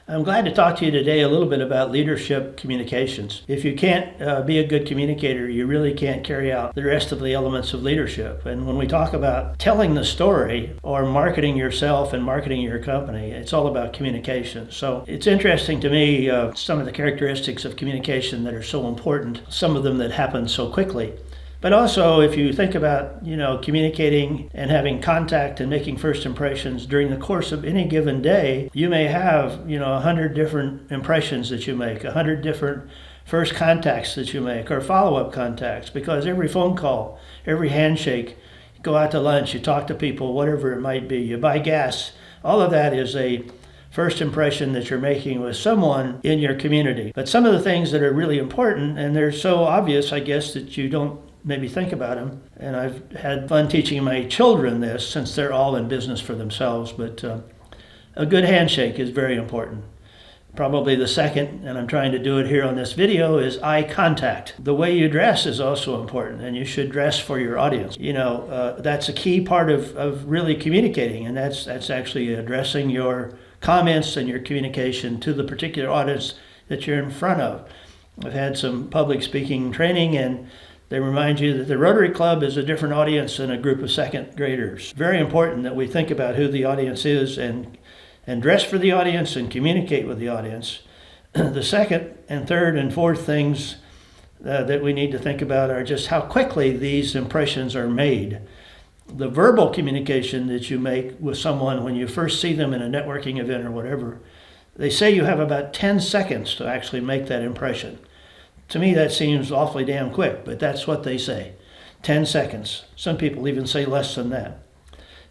I'm glad to talk to you today a little bit about leadership communications. If you can't be a good communicator, you really can't carry out the rest of the elements of leadership. And when we talk about telling the story or marketing yourself and marketing your company, it's all about communication. So it's interesting to me some of the characteristics of communication that are so important, some of them that happen so quickly. But also, if you think about, communicating and having contact and making first impressions during the course of any given day, you may have, 100 different impressions that you make, 100 different first contacts that you make, or follow-up contacts, because every phone call, every handshake, you go out to lunch, you talk to people, whatever it might be, you buy gas, all of that is a first impression that you're making with someone in your community. But some of the things that are really important, and they're so obvious, I guess, that you don't maybe think about them. And I've had fun teaching my children this since they're all in business for themselves. But a good handshake is very important. Probably the second, and I'm trying to do it here on this video, is eye contact. The way you dress is also important, and you should dress for your audience. That's a key part of really communicating, and that's actually addressing your comments and your communication to the particular audience that you're in front of. I've had some public speaking training, and they remind you that the Rotary Club is a different audience than a group of second graders. Very important that we think about who the audience is and dress for the audience and communicate with the audience. The second and third and fourth things that we need to think about are just how quickly these impressions are made. The verbal communication that you make with someone when you first see them in a networking event or whatever, they say you have about 10 seconds to actually make that impression. To me, that seems awfully damn quick, but that's what they say. 10 seconds. Some people even say less than that.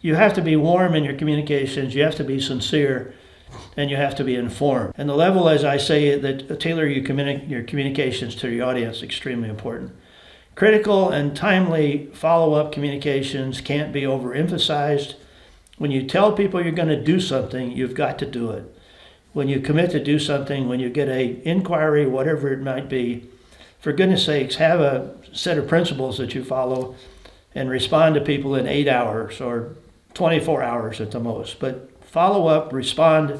You have to be warm in your communications, you have to be sincere, and you have to be informed. And the level, as I say, that tailor your communications to your audience is extremely important. Critical and timely follow-up communications can't be overemphasized. When you tell people you're going to do something, you've got to do it. When you commit to do something, when you get an inquiry, whatever it might be, for goodness sakes, have a set of principles that you follow and respond to people in 8 hours or 24 hours at the most. But follow up, respond,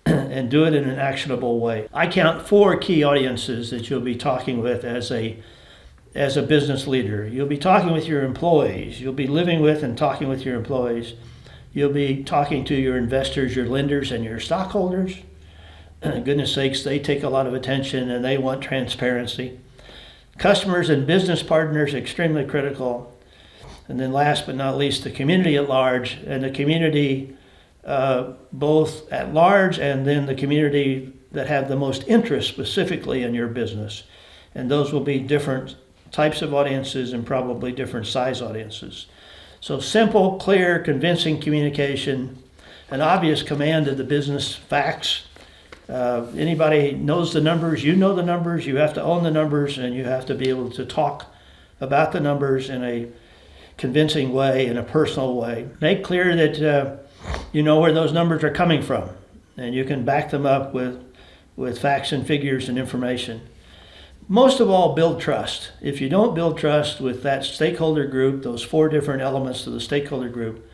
and do it in an actionable way. I count 4 key audiences that you'll be talking with as a business leader. You'll be talking with your employees. You'll be living with and talking with your employees. You'll be talking to your investors, your lenders, and your stockholders. Goodness sakes, they take a lot of attention and they want transparency. Customers and business partners, extremely critical. And then last but not least, the community at large, and the community both at large and then the community that have the most interest specifically in your business. And those will be different types of audiences and probably different size audiences. So simple, clear, convincing communication, an obvious command of the business facts. Anybody knows the numbers, you know the numbers, you have to own the numbers, and you have to be able to talk about the numbers in a convincing way, in a personal way. Make clear that you know where those numbers are coming from, and you can back them up with facts and figures and information. Most of all, build trust. If you don't build trust with that stakeholder group, those 4 different elements of the stakeholder group,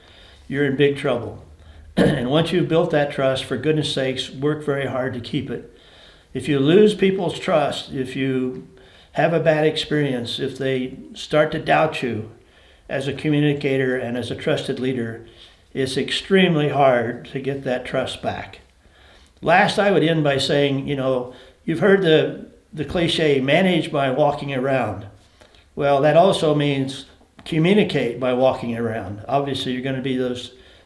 you're in big trouble. And once you've built that trust, for goodness sakes, work very hard to keep it. If you lose people's trust, if you have a bad experience, if they start to doubt you as a communicator and as a trusted leader, it's extremely hard to get that trust back. Last, I would end by saying, you've heard the cliche, manage by walking around. Well, that also means communicate by walking around. Obviously, you're going to be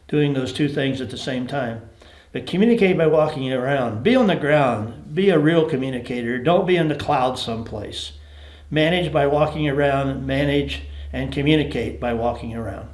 doing those 2 things at the same time. But communicate by walking around. Be on the ground. Be a real communicator. Don't be in the clouds someplace. Manage by walking around. Manage and communicate by walking around.